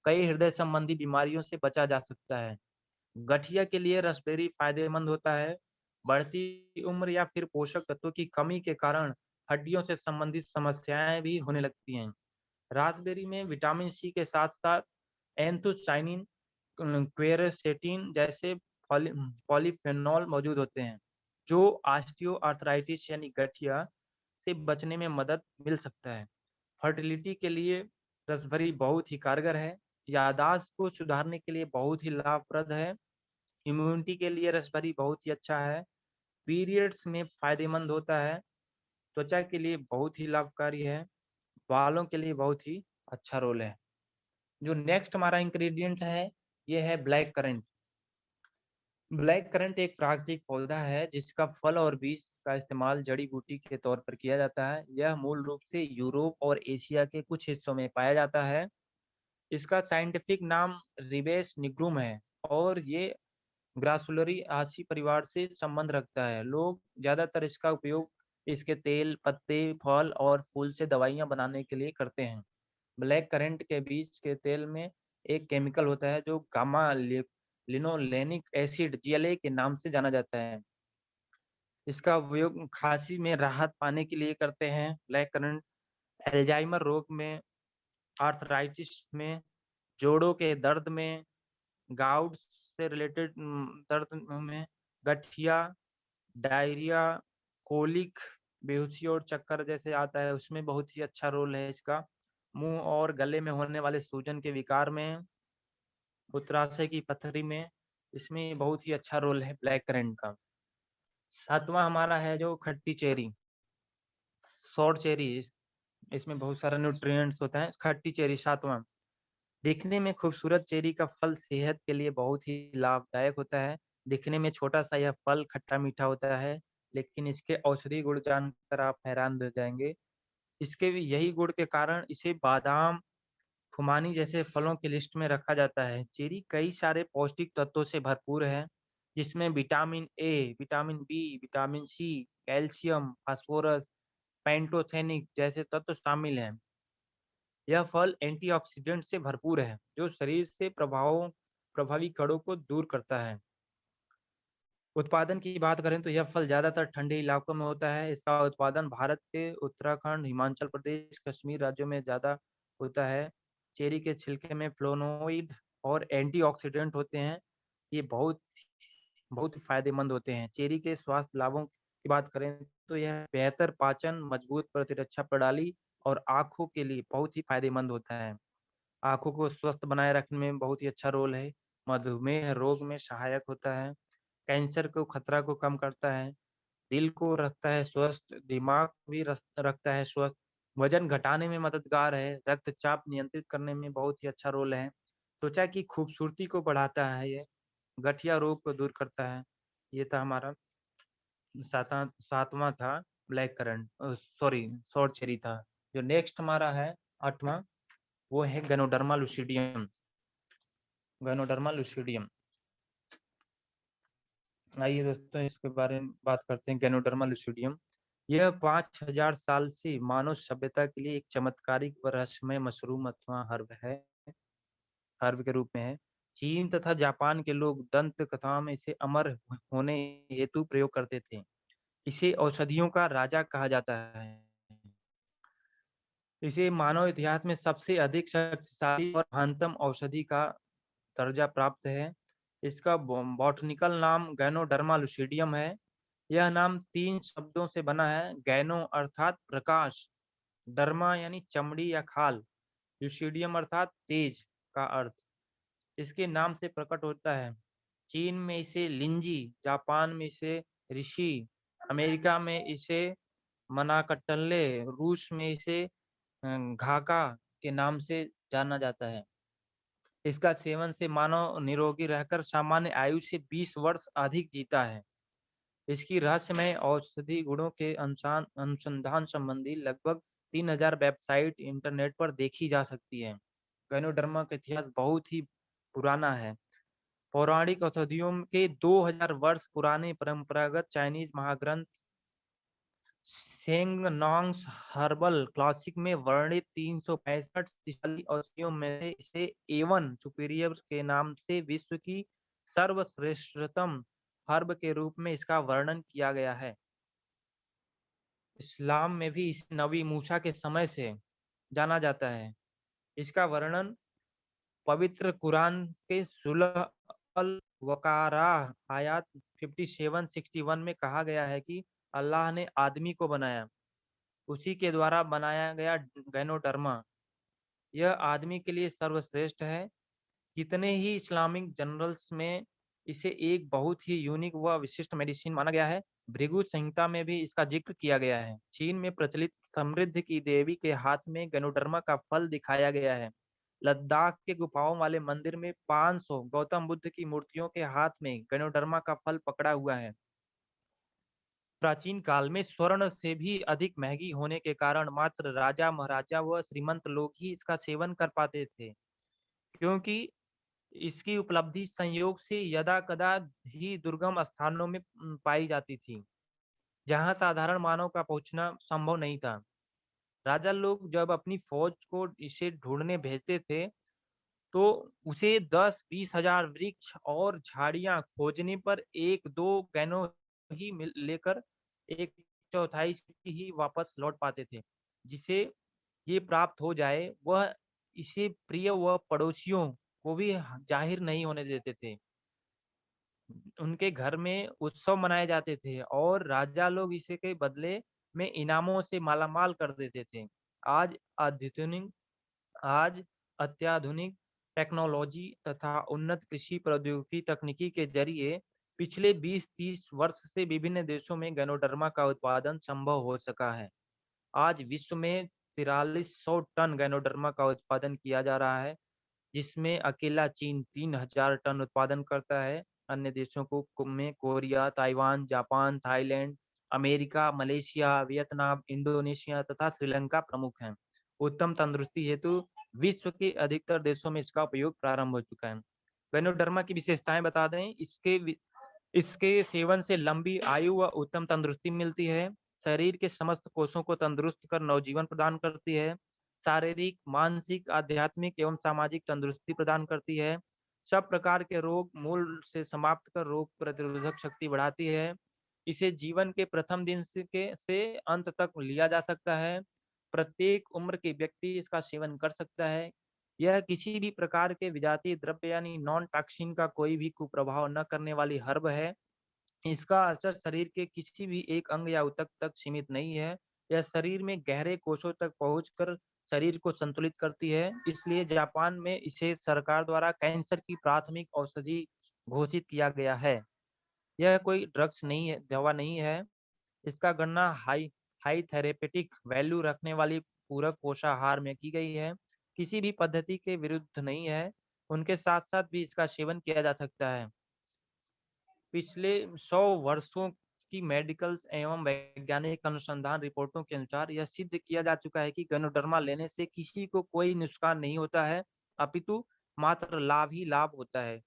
[SPEAKER 2] कई हृदय संबंधी बीमारियों से बचा जा सकता है। गठिया के लिए रसबेरी फायदेमंद होता है। बढ़ती उम्र या फिर पोषक तत्वों की कमी के कारण हड्डियों से संबंधित समस्याएं भी होने लगती हैं। रास्पबेरी में विटामिन सी के साथ साथ एंथोसाइनिन, क्वेरसेटिन जैसे पॉलीफेनॉल मौजूद होते हैं, जो ऑस्टियोआर्थराइटिस यानी गठिया से बचने में मदद मिल सकता है। फर्टिलिटी के लिए रसभरी बहुत ही कारगर है। याददाश्त को सुधारने के लिए बहुत ही लाभप्रद है। इम्यूनिटी के लिए रसभरी बहुत ही अच्छा है। पीरियड्स में फायदेमंद होता है। त्वचा के लिए बहुत ही लाभकारी है। बालों के लिए बहुत ही अच्छा रोल है। जो नेक्स्ट हमारा इंग्रेडिएंट है, ये है ब्लैक करंट। ब्लैक करंट एक प्राकृतिक पौधा है जिसका फल और बीज का इस्तेमाल जड़ी बूटी के तौर पर किया जाता है। यह मूल रूप से यूरोप और एशिया के कुछ हिस्सों में पाया जाता है। इसका साइंटिफिक नाम रिबेस निग्रुम है और ये ग्रासुलरियासी परिवार से संबंध रखता है। लोग ज्यादातर इसका उपयोग इसके तेल, पत्ते, फल और फूल से दवाइयाँ बनाने के लिए करते हैं। ब्लैक करंट के बीज के तेल में एक केमिकल होता है जो गामा लिनोलेनिक एसिड GLA के नाम से जाना जाता है। इसका उपयोग खांसी में राहत पाने के लिए करते हैं। ब्लैक करंट अल्जाइमर रोग में, आर्थराइटिस में, जोड़ों के दर्द में, गाउट से रिलेटेड दर्द में, गठिया, डायरिया, कोलिक, बेहोशी और चक्कर जैसे आता है उसमें बहुत ही अच्छा रोल है इसका। मुंह और गले में होने वाले सूजन के विकार में, मूत्राशय की पथरी में, इसमें बहुत ही अच्छा रोल है ब्लैक करंट का। सातवां हमारा है जो खट्टी चेरी, सॉर चेरी। इसमें बहुत सारा न्यूट्रिएंट्स होता है। खट्टी चेरी सातवां, दिखने में खूबसूरत चेरी का फल सेहत के लिए बहुत ही लाभदायक होता है। दिखने में छोटा सा यह फल खट्टा मीठा होता है, लेकिन इसके औषधि गुण जानकर आप हैरान रह जाएंगे। इसके भी यही गुण के कारण इसे बादाम, खुमानी जैसे फलों की लिस्ट में रखा जाता है। चेरी कई सारे पौष्टिक तत्वों से भरपूर है, जिसमें vitamin A, vitamin B, vitamin C, calcium, phosphorus, pantothenic जैसे तत्व शामिल हैं। यह फल एंटीऑक्सीडेंट से भरपूर है, जो शरीर से प्रभावी कणों को दूर करता है। उत्पादन की बात करें तो यह फल ज्यादातर ठंडे इलाकों में होता है। इसका उत्पादन भारत के उत्तराखंड, हिमाचल प्रदेश, कश्मीर राज्यों में ज्यादा होता है। चेरी के छिलके में फ्लोनोइड और एंटीऑक्सीडेंट होते हैं। ये बहुत बहुत ही फायदेमंद होते हैं। चेरी के स्वास्थ्य लाभों की बात करें तो यह बेहतर पाचन, मजबूत प्रतिरक्षा प्रणाली और आँखों के लिए बहुत ही फायदेमंद होता है। आँखों को स्वस्थ बनाए रखने में बहुत ही अच्छा रोल है। मधुमेह रोग में सहायक होता है। कैंसर को खतरा को कम करता है। दिल को रखता है स्वस्थ, दिमाग भी रखता है स्वस्थ। वजन घटाने में मददगार है। रक्तचाप नियंत्रित करने में बहुत ही अच्छा रोल है। त्वचा की खूबसूरती को बढ़ाता है ये। गठिया रोग को दूर करता है। ये था हमारा सातवां था black currant, sorry short cherry था। जो नेक्स्ट हमारा है आठवां, वो है गैनोडर्मा लुसिडियम। गैनोडर्मा लुसिडियम, आइए दोस्तों इसके बारे में बात करते हैं। गैनोडर्मा लुसिडियम यह 5000 साल से मानव सभ्यता के लिए एक चमत्कारिक व रहस्यमय मशरूम अथवा हर्ब है, हर्ब के रूप में है। चीन तथा जापान के लोग दंत कथा में इसे अमर होने हेतु प्रयोग करते थे। इसे औषधियों का राजा कहा जाता है। इसे मानव इतिहास में सबसे अधिक शक्तिशाली और महानतम औषधि का दर्जा प्राप्त है। इसका बॉटनिकल नाम गैनोडर्मा लुसिडियम है। यह नाम 3 शब्दों से बना है। गैनो अर्थात प्रकाश, डर्मा यानी चमड़ी या खाल, लुसिडियम अर्थात तेज का अर्थ इसके नाम से प्रकट होता है। चीन में इसे लिंजी, जापान में इसे ऋषि, अमेरिका में इसे मनाकटल्ले, रूस में इसे घाका के नाम से जाना जाता है। इसका सेवन से मानव निरोगी रहकर सामान्य आयु से 20 वर्ष अधिक जीता है। इसकी रहस्यमय औषधि गुणों के अनुसंधान संबंधी लगभग 3000 वेबसाइट इंटरनेट पर देखी जा सकती है। गैनोडर्मा का इतिहास बहुत ही पुराना है। पौराणिक औषधियों के 2000 वर्ष पुराने परंपरागत चाइनीज महाग्रंथ शेंगनांग्स हर्बल क्लासिक में वर्णित 365 शक्तिशाली औषधियों में से इसे एवन सुपीरियर के नाम से विश्व की सर्वश्रेष्ठतम हर्ब के रूप में इसका वर्णन किया गया है। इस्लाम में भी इसे नबी मूसा के समय से जाना जाता है। इसका वर्णन पवित्र कुरान के सूरह अल बकराह आयत 57-61 में कहा गया है कि अल्लाह ने आदमी को बनाया, उसी के द्वारा बनाया गया गैनोडर्मा यह आदमी के लिए सर्वश्रेष्ठ है। कितने ही इस्लामिक जर्नल्स में इसे एक बहुत ही यूनिक व विशिष्ट मेडिसिन माना गया है। भृगु संहिता में भी इसका जिक्र किया गया है। चीन में प्रचलित समृद्ध की देवी के हाथ में गैनोडर्मा का फल दिखाया गया है। लद्दाख के गुफाओं वाले मंदिर में 500 गौतम बुद्ध की मूर्तियों के हाथ में गैनोडर्मा का फल पकड़ा हुआ है। प्राचीन काल में स्वर्ण से भी अधिक महंगी होने के कारण मात्र राजा महाराजा व श्रीमंत लोग ही इसका सेवन कर पाते थे, क्योंकि इसकी उपलब्धि संयोग से यदा कदा ही दुर्गम स्थानों में पाई जाती थी, जहां साधारण मानव का पहुंचना संभव नहीं था। राजा लोग जब अपनी फौज को इसे ढूंढने भेजते थे, तो उसे 10-20 हजार वृक्ष और झाड़ियां खोजने पर एक दो गैनो ही लेकर एक चौथाई से ही वापस लौट पाते थे। जिसे ये प्राप्त हो जाए, वह इसे प्रिय व पड़ोसियों को भी जाहिर नहीं होने देते थे। उनके घर में उत्सव मनाए जाते थे और राजा लोग इसे के बदले में इनामों से मालामाल कर देते थे। आज आधुनिक आज अत्याधुनिक टेक्नोलॉजी तथा उन्नत कृषि प्रौद्योगिकी तकनीकी के जरिए पिछले 20-30 वर्ष से विभिन्न देशों में गैनोडर्मा का उत्पादन संभव हो सका है। आज विश्व में 4300 टन गैनोडर्मा का उत्पादन किया जा रहा है, जिसमें अकेला चीन 3000 टन उत्पादन करता है। अन्य देशों में Korea, Taiwan, Japan, Thailand, America, Malaysia, Vietnam, Indonesia तथा श्रीलंका प्रमुख हैं। उत्तम तंदुरुस्ती हेतु विश्व के अधिकतर देशों में इसका उपयोग प्रारंभ हो चुका है। गैनोडर्मा की विशेषताएं बता दें। इसके सेवन से लंबी आयु व उत्तम तंदुरुस्ती मिलती है। शरीर के समस्त कोषों को तंदुरुस्त कर नवजीवन प्रदान करती है। शारीरिक, मानसिक, आध्यात्मिक एवं सामाजिक तंदुरुस्ती प्रदान करती है। सब प्रकार के रोग मूल से समाप्त कर रोग प्रतिरोधक शक्ति बढ़ाती है। इसे जीवन के प्रथम दिन से अंत तक लिया जा सकता है। प्रत्येक उम्र के व्यक्ति इसका सेवन कर सकता है। यह किसी भी प्रकार के विजातीय द्रव्य यानी नॉन टॉक्सिन का कोई भी कुप्रभाव न करने वाली हर्ब है। इसका असर शरीर के किसी भी एक अंग या ऊतक तक सीमित नहीं है। यह शरीर में गहरे कोषों तक पहुंचकर शरीर को संतुलित करती है। इसलिए जापान में इसे सरकार द्वारा कैंसर की प्राथमिक औषधि घोषित किया गया है। यह कोई ड्रग्स नहीं है, दवा नहीं है। इसका गणना हाई हाई थेरेपेटिक वैल्यू रखने वाली पूरक पोषाहार में की गई है। किसी भी पद्धति के विरुद्ध नहीं है। उनके साथ साथ भी इसका सेवन किया जा सकता है। पिछले 100 वर्षों की मेडिकल एवं वैज्ञानिक अनुसंधान रिपोर्टों के अनुसार यह सिद्ध किया जा चुका है कि गैनोडर्मा लेने से किसी को कोई नुकसान नहीं होता है, अपितु मात्र लाभ ही लाभ होता है।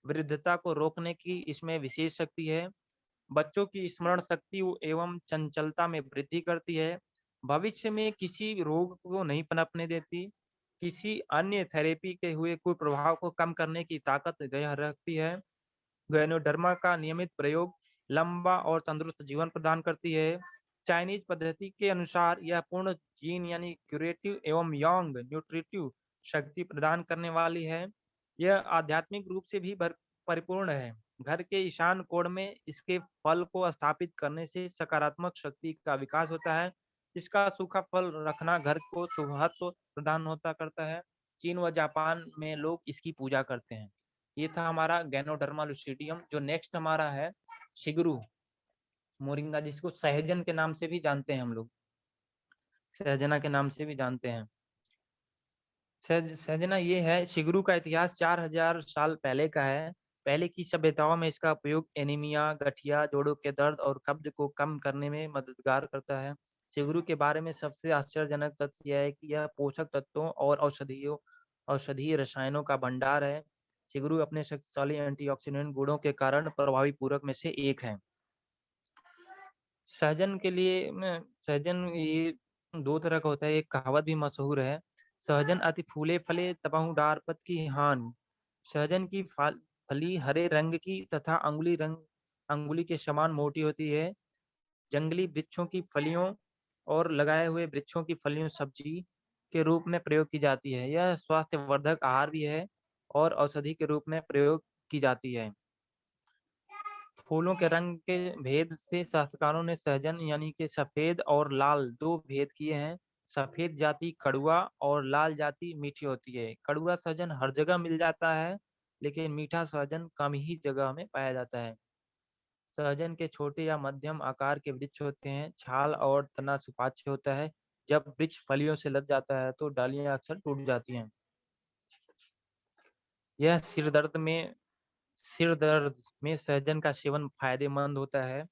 [SPEAKER 2] वृद्धता को रोकने की इसमें विशेष शक्ति है। बच्चों की स्मरण शक्ति एवं चंचलता में वृद्धि करती है। भविष्य में किसी रोग को नहीं पनपने देती। किसी अन्य थेरेपी के हुए कुप्रभाव को कम करने की ताकत यह रखती है। गैनोडर्मा का नियमित प्रयोग लंबा और तंदुरुस्त जीवन प्रदान करती है। चाइनीज पद्धति के अनुसार यह पूर्ण जीन यानी क्यूरेटिव एवं यंग न्यूट्रिटिव शक्ति प्रदान करने वाली है। यह आध्यात्मिक रूप से भी परिपूर्ण है। घर के ईशान कोण में इसके फल को स्थापित करने से सकारात्मक शक्ति का विकास होता है। इसका सूखा फल रखना घर को शुभत्व प्रदान होता करता है। चीन व जापान में लोग इसकी पूजा करते हैं। ये था हमारा गैनोडर्मा लुसिडियम। जो नेक्स्ट हमारा है शिगरू मोरिंगा, जिसको सहजन के नाम से भी जानते हैं हम लोग, सहजना के नाम से भी जानते हैं। सहजना ये है। शिगरू का इतिहास 4000 साल पहले का है। पहले की सभ्यताओं में इसका उपयोग एनीमिया, गठिया, जोड़ों के दर्द और कब्ज को कम करने में मददगार करता है। शिगरू के बारे में सबसे आश्चर्यजनक तथ्य यह है कि यह पोषक तत्वों और औषधीय रसायनों का भंडार है। शिगरू अपने शक्तिशाली एंटीऑक्सीडेंट गुणों के कारण प्रभावी पूरक में से एक है। सहजन के लिए सहजन ये 2 तरह का होता है। एक कहावत भी मशहूर है, सहजन अति फूले फले तबहु डारपत की हान। सहजन की फली हरे रंग की तथा अंगुली के समान मोटी होती है। जंगली वृक्षों की फलियों और लगाए हुए वृक्षों की फलियों सब्जी के रूप में प्रयोग की जाती है। यह स्वास्थ्यवर्धक आहार भी है और औषधि के रूप में प्रयोग की जाती है। फूलों के रंग के भेद से शास्त्रकारों ने सहजन यानी कि सफेद और लाल 2 भेद किए हैं। सफेद जाति कड़ुआ और लाल जाति मीठी होती है। कड़ुआ सहजन हर जगह मिल जाता है, लेकिन मीठा सहजन कम ही जगह में पाया जाता है। सहजन के छोटे या मध्यम आकार के वृक्ष होते हैं। छाल और तना सुपाच्य होता है। जब वृक्ष फलियों से लद जाता है तो डालियां अक्सर टूट जाती हैं। यह सिर दर्द में सहजन का सेवन फायदेमंद होता है।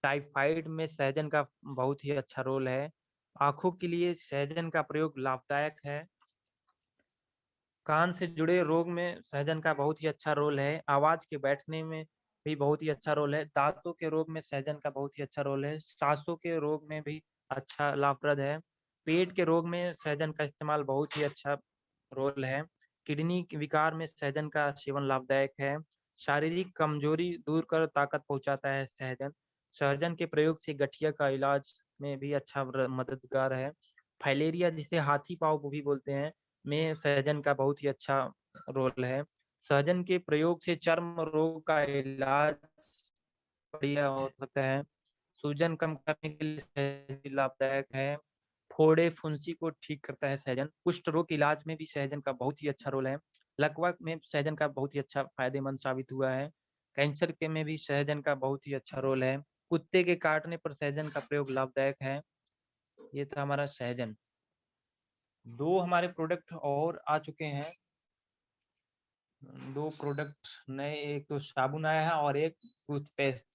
[SPEAKER 2] टाइफाइड में सहजन का बहुत ही अच्छा रोल है। आंखों के लिए सहजन का प्रयोग लाभदायक है। कान से जुड़े रोग में सहजन का बहुत ही अच्छा रोल है। आवाज के बैठने में भी बहुत ही अच्छा रोल है। दांतों के रोग में सहजन का बहुत ही अच्छा रोल है। सांसों के रोग में भी अच्छा लाभप्रद है। पेट के रोग में सहजन का इस्तेमाल बहुत ही अच्छा रोल है। किडनी के विकार में सहजन का सेवन लाभदायक है। शारीरिक कमजोरी दूर कर ताकत पहुंचाता है सहजन। सहजन के प्रयोग से गठिया का इलाज में भी अच्छा मददगार है। फाइलेरिया जिसे हाथी पाँव भी बोलते हैं में सहजन का बहुत ही अच्छा रोल है। सहजन के प्रयोग से चर्म रोग का इलाज बढ़िया हो सकता है। सूजन कम करने के लिए सहजन लाभदायक है। फोड़े फुंसी को ठीक करता है सहजन। कुष्ठ रोग के इलाज में भी सहजन का बहुत ही अच्छा रोल है। लकवा में सहजन का बहुत ही अच्छा फायदेमंद साबित हुआ है। कैंसर के में भी सहजन का बहुत ही अच्छा रोल है। कुत्ते के काटने पर सहजन का प्रयोग लाभदायक है। ये था हमारा सहजन। 2 हमारे प्रोडक्ट और आ चुके हैं। 2 प्रोडक्ट नए, एक तो साबुन आया है और एक टूथपेस्ट।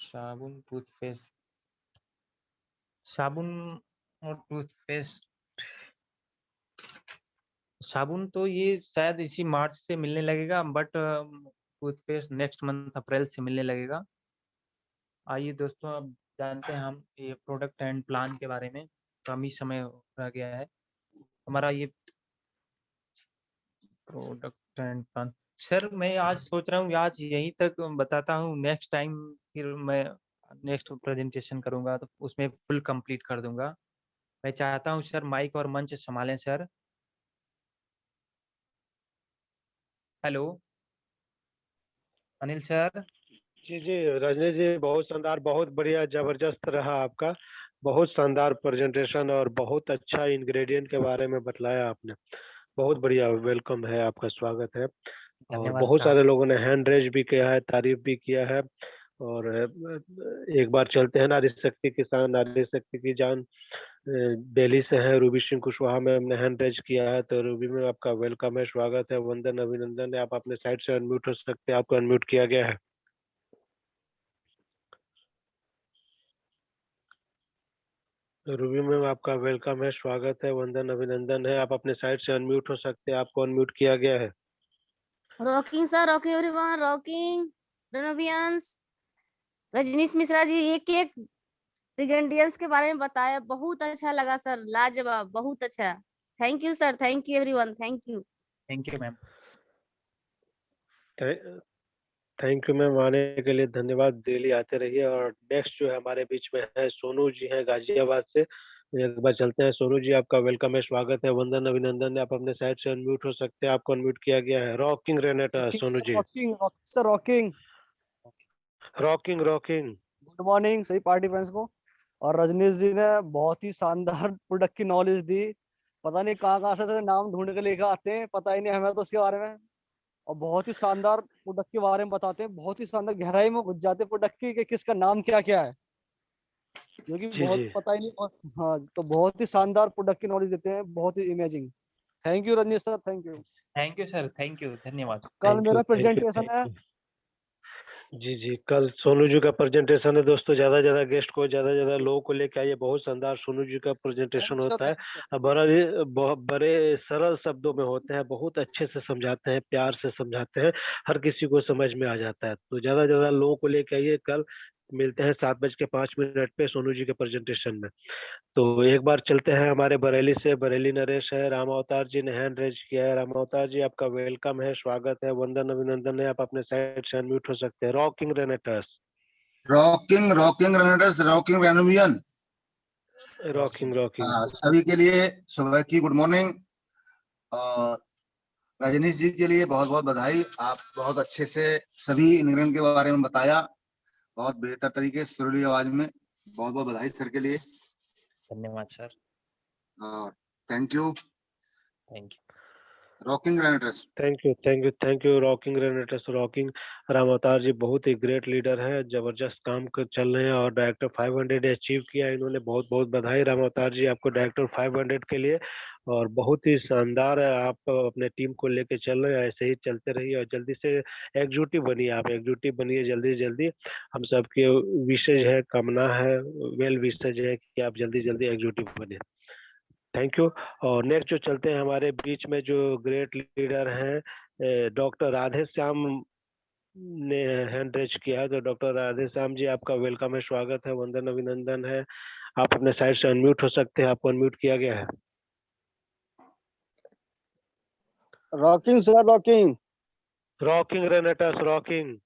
[SPEAKER 2] साबुन टूथपेस्ट, साबुन और टूथपेस्ट। साबुन तो ये शायद इसी मार्च से मिलने लगेगा, बट टूथपेस्ट नेक्स्ट मंथ अप्रैल से मिलने लगेगा। आइए दोस्तों, अब जानते हैं हम ये प्रोडक्ट एंड प्लान के बारे में। कम ही समय रह गया है हमारा ये प्रोडक्ट एंड प्लान। सर मैं आज सोच रहा हूँ आज यहीं तक बताता हूँ। नेक्स्ट टाइम फिर मैं नेक्स्ट प्रेजेंटेशन करूंगा तो उसमें फुल कंप्लीट कर दूंगा। मैं चाहता हूँ सर माइक और मंच संभालें सर। Hello Anil sir.
[SPEAKER 1] जी जी रजनीश जी, बहुत शानदार, बहुत बढ़िया, जबरदस्त रहा आपका। बहुत शानदार प्रेजेंटेशन और बहुत अच्छा इंग्रेडिएंट के बारे में बतलाया आपने। बहुत बढ़िया, वेलकम है, आपका स्वागत है। और
[SPEAKER 2] धन्यवाद
[SPEAKER 1] बहुत
[SPEAKER 2] सर
[SPEAKER 1] सारे
[SPEAKER 2] आप।
[SPEAKER 1] लोगों ने हैंड रेज भी किया है, तारीफ भी किया है। और एक बार चलते हैं नारी शक्ति किसान, नारी शक्ति की जान दिल्ली से है रूबी सिंह कुशवाहा में हमने हैंड रेज किया है। तो रूबी में आपका वेलकम है, स्वागत है, वंदन अभिनंदन है। आप अपने साइड से अनम्यूट हो सकते हैं, आपको अनम्यूट किया गया है। रूबी मैम आपका वेलकम है, स्वागत है, वंदन अभिनंदन है। आप अपने साइड से अनम्यूट हो सकते हैं, आपको अनम्यूट किया गया है।
[SPEAKER 3] Rocking sir, rocking everyone, rocking Renovians. Rajneesh Mishra ji एक एक ब्रिगेडियंस के बारे में बताया, बहुत अच्छा लगा सर, लाजवाब, बहुत अच्छा। Thank you sir, thank you everyone, thank you.
[SPEAKER 2] Thank you ma'am.
[SPEAKER 1] Thank you ma'am, आने के लिए धन्यवाद। डेली आते रहिए। और नेक्स्ट जो है हमारे बीच में है सोनू जी हैं गाजियाबाद से। एक बार चलते हैं, सोनू जी आपका वेलकम है, स्वागत है, वंदन अभिनंदन है। आप अपने साइड से अनम्यूट हो सकते हैं, आपको अनम्यूट किया गया है। Rocking Renatus Sonu ji,
[SPEAKER 4] rocking sir, rocking.
[SPEAKER 1] Rocking rocking.
[SPEAKER 4] Good morning सही पार्टी फ्रेंड्स को। और रजनीश जी ने बहुत ही शानदार प्रोडक्ट की नॉलेज दी। पता नहीं कहाँ कहाँ से नाम ढूंढ के लेकर आते हैं, पता ही नहीं हमें तो उसके बारे में। और बहुत ही शानदार प्रोडक्ट के बारे में बताते हैं, बहुत ही शानदार गहराई में घुस जाते हैं प्रोडक्ट की कि किसका नाम क्या क्या है, जो कि
[SPEAKER 1] जी
[SPEAKER 4] बहुत
[SPEAKER 1] जी
[SPEAKER 4] पता ही नहीं। और हाँ, तो बहुत ही शानदार प्रोडक्ट की नॉलेज देते हैं, बहुत ही amazing. Thank you Rajneesh sir, thank you.
[SPEAKER 2] Thank you sir, thank you, धन्यवाद।
[SPEAKER 4] कल
[SPEAKER 1] थैंक यू
[SPEAKER 4] मेरा
[SPEAKER 1] थैंक यू
[SPEAKER 4] प्रेजेंटेशन
[SPEAKER 1] थैंक
[SPEAKER 4] है।
[SPEAKER 1] यू। जी जी, कल सोनू जी का प्रेजेंटेशन है दोस्तों। ज्यादा ज्यादा गेस्ट को, ज्यादा ज्यादा लोगों को लेके आइए। बहुत शानदार सोनू जी का
[SPEAKER 4] थैंक
[SPEAKER 1] प्रेजेंटेशन
[SPEAKER 4] यू सर,
[SPEAKER 1] होता है।
[SPEAKER 4] Thank you sir.
[SPEAKER 1] अब बहुत बड़े सरल शब्दों में होते हैं, बहुत अच्छे से समझाते हैं, प्यार से समझाते हैं, हर किसी को समझ में आ जाता है। तो ज्यादा ज्यादा लोगों को लेके आइए। कल मिलते हैं 7:05 पे सोनू जी के प्रेजेंटेशन में। तो एक बार चलते हैं हमारे बरेली से। बरेली नरेश है, राम अवतार जी ने हैंड रेज किया है। राम अवतार जी आपका वेलकम है, स्वागत है, वंदन अभिनंदन है। आप अपने साइड से अनम्यूट हो सकते हैं। Rocking Renatus,
[SPEAKER 5] rocking rocking runners, rocking Renovian.
[SPEAKER 1] Rocking rocking.
[SPEAKER 5] सभी के लिए सुबह की गुड मॉर्निंग। और रजनीश जी के लिए बहुत बहुत बधाई। आप बहुत अच्छे से सभी इंग्रेडिएंट के बारे में बताया, बहुत बेहतर तरीके से सुरीली आवाज में। बहुत बहुत बधाई सर के लिए।
[SPEAKER 2] धन्यवाद sir.
[SPEAKER 5] Thank you.
[SPEAKER 2] Thank you.
[SPEAKER 5] Rocking Renatus.
[SPEAKER 1] Thank you rocking Renatus. Rocking Ram Avtar ji बहुत ही ग्रेट लीडर है, जबरदस्त काम कर चल रहे हैं और डायरेक्टर 500 अचीव किया इन्होंने। बहुत बहुत बधाई राम अवतार जी आपको डायरेक्टर 500 के लिए, और बहुत ही शानदार है। आप अपने टीम को लेके चल रहे हैं, ऐसे ही चलते रहिए और जल्दी से एग्जीक्यूटिव बनिए। आप एग्जीक्यूटिव बनिए जल्दी जल्दी। हम सबके विशेष है, कामना है, वेल विशेष है कि आप जल्दी जल्दी एग्जीक्यूटिव बने। Thank you. और नेक्स्ट जो चलते हैं हमारे बीच में जो ग्रेट लीडर हैं डॉक्टर राधे श्याम ने हैंड रेज किया है। तो डॉक्टर राधे श्याम जी आपका वेलकम है, स्वागत है, वंदन अभिनंदन है। आप अपने साइड से अनम्यूट हो सकते हैं, आपको अनम्यूट किया गया है।
[SPEAKER 4] Rocking sir, rocking.
[SPEAKER 1] Rocking Renatus rocking.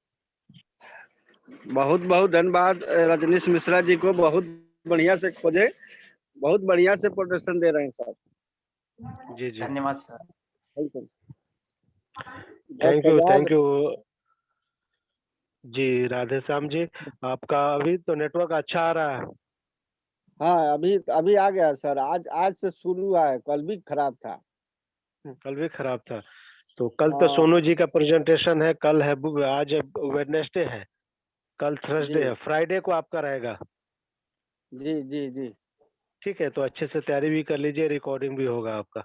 [SPEAKER 4] बहुत बहुत धन्यवाद रजनीश मिश्रा जी को, बहुत बढ़िया से खोजे, बहुत बढ़िया से प्रोटेक्शन दे रहे हैं सर।
[SPEAKER 1] जी जी
[SPEAKER 2] धन्यवाद सर।
[SPEAKER 1] थैंक यू जी राधे श्याम जी। आपका अभी तो नेटवर्क अच्छा आ रहा है।
[SPEAKER 4] हाँ, अभी आ गया सर। आज से शुरू हुआ है, कल भी खराब था।
[SPEAKER 1] कल भी खराब था। तो कल तो सोनू जी का प्रेजेंटेशन है, कल है, आज वेडनेसडे है, कल थर्सडे है, फ्राइडे को आपका रहेगा।
[SPEAKER 4] जी जी जी
[SPEAKER 1] ठीक है, तो अच्छे से तैयारी भी कर लीजिए, रिकॉर्डिंग भी होगा आपका।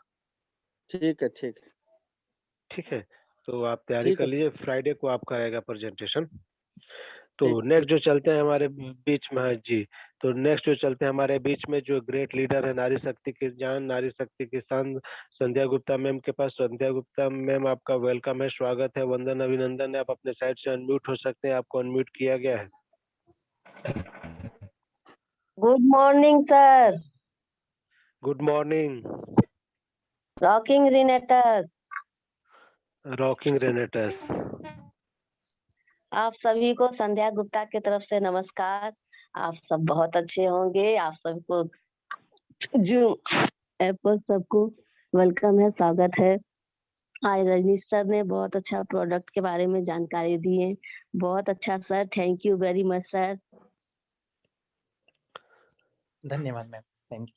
[SPEAKER 4] ठीक है, ठीक है,
[SPEAKER 1] ठीक है, तो आप तैयारी
[SPEAKER 4] ठीक
[SPEAKER 1] कर
[SPEAKER 4] है,
[SPEAKER 1] लीजिए, फ्राइडे को आपका रहेगा प्रेजेंटेशन। तो
[SPEAKER 4] ठीक
[SPEAKER 1] नेक्स्ट जो चलते हैं हमारे बीच में है जी, तो नेक्स्ट जो चलते हैं हमारे बीच में जो ग्रेट लीडर है, नारी शक्ति की जान, नारी शक्ति की शान, संध्या गुप्ता मैम के पास। संध्या गुप्ता मैम आपका वेलकम है, स्वागत है, वंदन अभिनंदन है। आप अपने साइड से अनम्यूट हो सकते हैं, आपको अनम्यूट किया गया है।
[SPEAKER 6] Good morning sir.
[SPEAKER 1] Good morning.
[SPEAKER 6] Rocking Renatus.
[SPEAKER 1] Rocking Renatus.
[SPEAKER 6] आप सभी को संध्या गुप्ता की तरफ से नमस्कार। आप सब बहुत अच्छे होंगे। आप सबको जूम ऐप पर सबको वेलकम है, स्वागत है। आज रजनीश सर ने बहुत अच्छा प्रोडक्ट के बारे में जानकारी दी है, बहुत अच्छा sir, thank you very much sir.
[SPEAKER 2] धन्यवाद ma'am, thank you.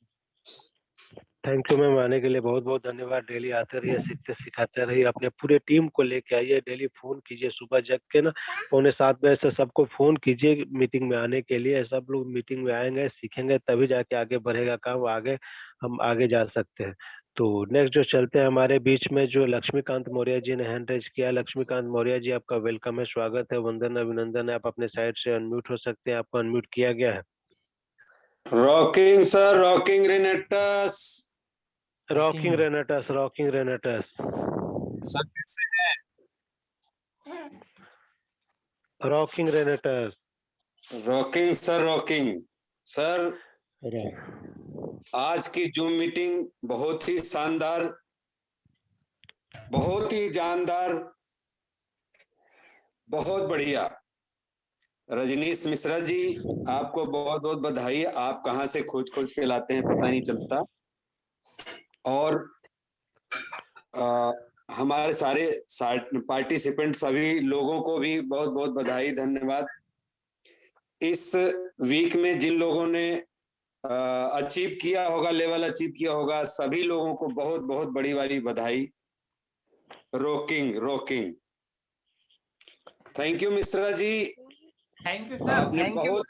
[SPEAKER 1] Thank you ma'am, आने के लिए बहुत बहुत धन्यवाद। डेली आते रहिए, सीखते सिखाते रहिए, अपने पूरे टीम को लेके आइए, डेली फोन कीजिए, सुबह जग के ना 6:45 से सबको फोन कीजिए मीटिंग में आने के लिए। सब लोग मीटिंग में आएंगे, सीखेंगे, तभी जाके आगे बढ़ेगा काम, आगे हम आगे जा सकते हैं। तो नेक्स्ट जो चलते हैं हमारे बीच में जो लक्ष्मीकांत मौर्य जी ने हैंड रेज किया। लक्ष्मीकांत मौर्य जी आपका वेलकम है, स्वागत है, वंदन अभिनंदन है। आप अपने साइड से अनम्यूट हो सकते हैं, आपको अनम्यूट किया गया है।
[SPEAKER 7] Rocking sir, rocking Renatus.
[SPEAKER 1] Rocking Renatus, rocking Renatus.
[SPEAKER 7] Sir कैसे हैं?
[SPEAKER 1] Rocking Renatus.
[SPEAKER 7] Rocking sir, rocking sir. आज की जूम मीटिंग बहुत ही शानदार, बहुत ही जानदार, बहुत बढ़िया। रजनीश मिश्रा जी, आपको बहुत बहुत बधाई। आप कहाँ से खोज खोज के लाते हैं पता नहीं चलता। और हमारे सारे पार्टिसिपेंट सभी लोगों को भी बहुत बहुत बधाई, धन्यवाद। इस वीक में जिन लोगों ने अचीव किया होगा, लेवल अचीव किया होगा, सभी लोगों को बहुत बहुत बड़ी बड़ी बधाई। Rocking rocking. Thank you Mishra ji,
[SPEAKER 2] thank you sir,
[SPEAKER 7] आपने
[SPEAKER 2] थैंक यू।
[SPEAKER 7] बहुत